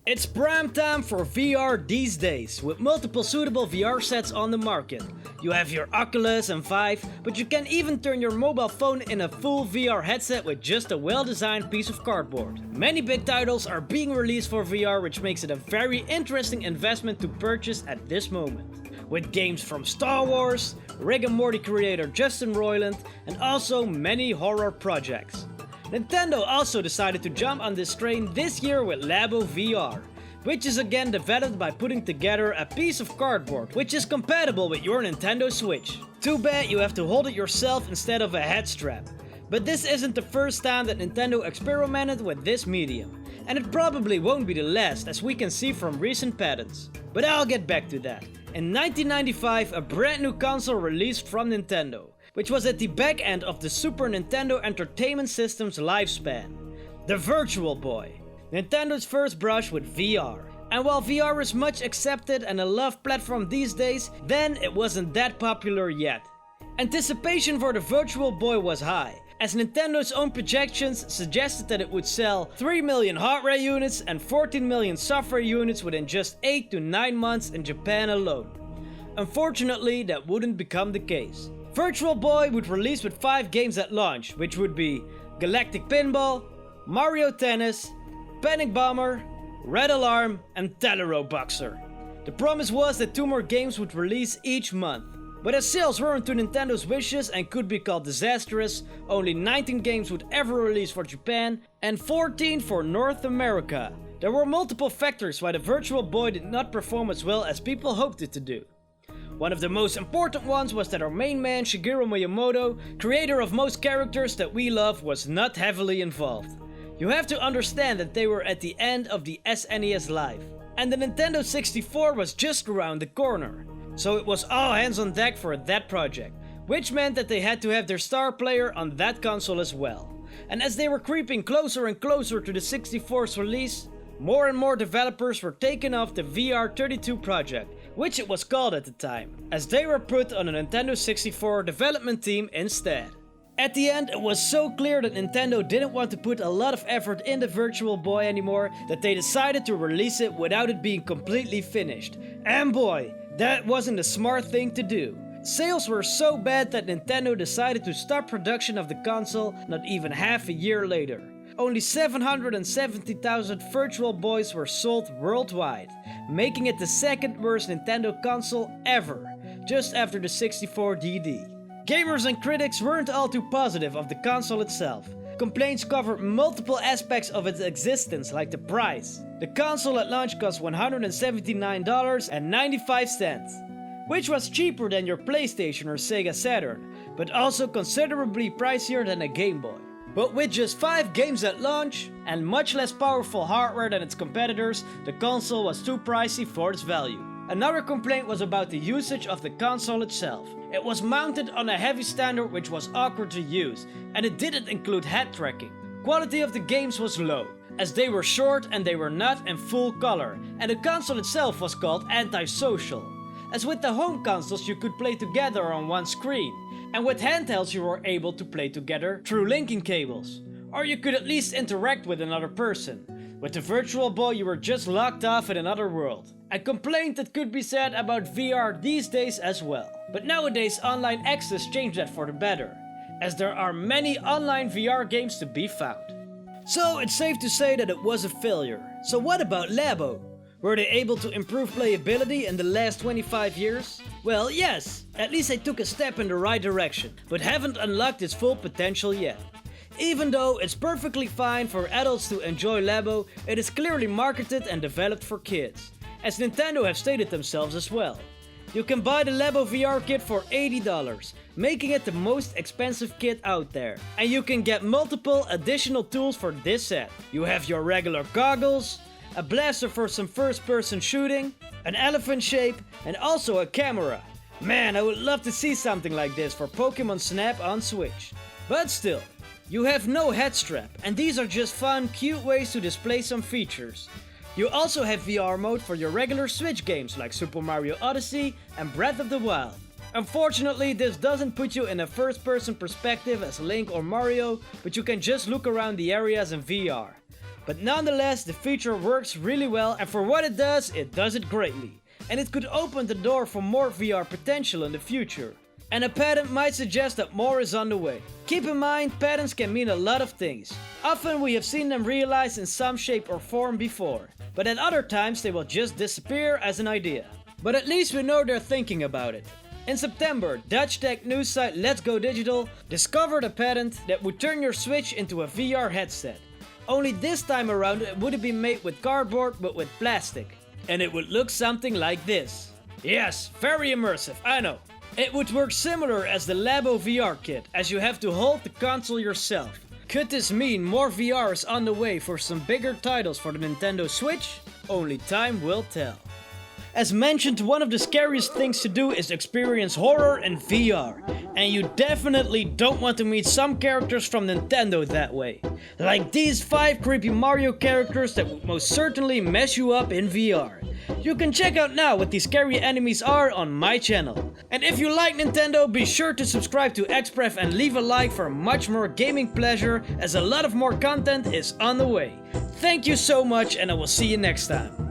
It's prime time for VR these days, with multiple suitable VR sets on the market. You have your Oculus and Vive, but you can even turn your mobile phone in a full VR headset with just a well-designed piece of cardboard. Many big titles are being released for VR, which makes it a very interesting investment to purchase at this moment. With games from Star Wars, Rick and Morty creator Justin Roiland, and also many horror projects. Nintendo also decided to jump on this train this year with Labo VR, which is again developed by putting together a piece of cardboard which is compatible with your Nintendo Switch. Too bad you have to hold it yourself instead of a head strap. But this isn't the first time that Nintendo experimented with this medium, and it probably won't be the last, as we can see from recent patents. But I'll get back to that. In 1995, a brand new console released from Nintendo, which was at the back end of the Super Nintendo Entertainment System's lifespan, the Virtual Boy, Nintendo's first brush with VR. And while VR is much accepted and a loved platform these days, then it wasn't that popular yet. Anticipation for the Virtual Boy was high, as Nintendo's own projections suggested that it would sell 3 million hardware units and 14 million software units within just 8 to 9 months in Japan alone. Unfortunately, that wouldn't become the case. Virtual Boy would release with 5 games at launch, which would be Galactic Pinball, Mario Tennis, Panic Bomber, Red Alarm, and Telero Boxer. The promise was that 2 more games would release each month. But as sales weren't to Nintendo's wishes and could be called disastrous, only 19 games would ever release for Japan and 14 for North America. There were multiple factors why the Virtual Boy did not perform as well as people hoped it to do. One of the most important ones was that our main man Shigeru Miyamoto, creator of most characters that we love, was not heavily involved. You have to understand that they were at the end of the SNES life, and the Nintendo 64 was just around the corner. So it was all hands on deck for that project, which meant that they had to have their star player on that console as well. And as they were creeping closer and closer to the 64's release, more and more developers were taken off the VR32 project, which it was called at the time, as they were put on a Nintendo 64 development team instead. At the end, it was so clear that Nintendo didn't want to put a lot of effort in the Virtual Boy anymore that they decided to release it without it being completely finished. And boy, that wasn't a smart thing to do. Sales were so bad that Nintendo decided to stop production of the console not even half a year later. Only 770,000 Virtual Boys were sold worldwide, making it the second worst Nintendo console ever, just after the 64DD. Gamers and critics weren't all too positive of the console itself. Complaints covered multiple aspects of its existence, like the price. The console at launch cost $179.95, which was cheaper than your PlayStation or Sega Saturn, but also considerably pricier than a Game Boy. But with just 5 games at launch and much less powerful hardware than its competitors, the console was too pricey for its value. Another complaint was about the usage of the console itself. It was mounted on a heavy stand which was awkward to use, and it didn't include head tracking. Quality of the games was low, as they were short and they were not in full color, and the console itself was called antisocial. As with the home consoles, you could play together on one screen, and with handhelds you were able to play together through linking cables, or you could at least interact with another person. With the Virtual Boy you were just locked off in another world. A complaint that could be said about VR these days as well. But nowadays online access changed that for the better, as there are many online VR games to be found. So it's safe to say that it was a failure. So what about Labo? Were they able to improve playability in the last 25 years? Well, yes, at least they took a step in the right direction, but haven't unlocked its full potential yet. Even though it's perfectly fine for adults to enjoy Labo, it is clearly marketed and developed for kids, as Nintendo have stated themselves as well. You can buy the Labo VR kit for $80, making it the most expensive kit out there. And you can get multiple additional tools for this set. You have your regular goggles, a blaster for some first-person shooting, an elephant shape, and also a camera. Man, I would love to see something like this for Pokemon Snap on Switch. But still, you have no head strap, and these are just fun, cute ways to display some features. You also have VR mode for your regular Switch games like Super Mario Odyssey and Breath of the Wild. Unfortunately, this doesn't put you in a first-person perspective as Link or Mario, but you can just look around the areas in VR. But nonetheless, the feature works really well, and for what it does it greatly. And it could open the door for more VR potential in the future. And a patent might suggest that more is on the way. Keep in mind, patents can mean a lot of things. Often we have seen them realized in some shape or form before, but at other times they will just disappear as an idea. But at least we know they're thinking about it. In September, Dutch tech news site Let's Go Digital discovered a patent that would turn your Switch into a VR headset. Only this time around it wouldn't be made with cardboard but with plastic. And it would look something like this. Yes, very immersive, I know. It would work similar as the Labo VR kit, as you have to hold the console yourself. Could this mean more VR is on the way for some bigger titles for the Nintendo Switch? Only time will tell. As mentioned, one of the scariest things to do is experience horror in VR. And you definitely don't want to meet some characters from Nintendo that way. Like these 5 creepy Mario characters that would most certainly mess you up in VR. You can check out now what these scary enemies are on my channel. And if you like Nintendo, be sure to subscribe to XPref and leave a like for much more gaming pleasure, as a lot of more content is on the way. Thank you so much, and I will see you next time.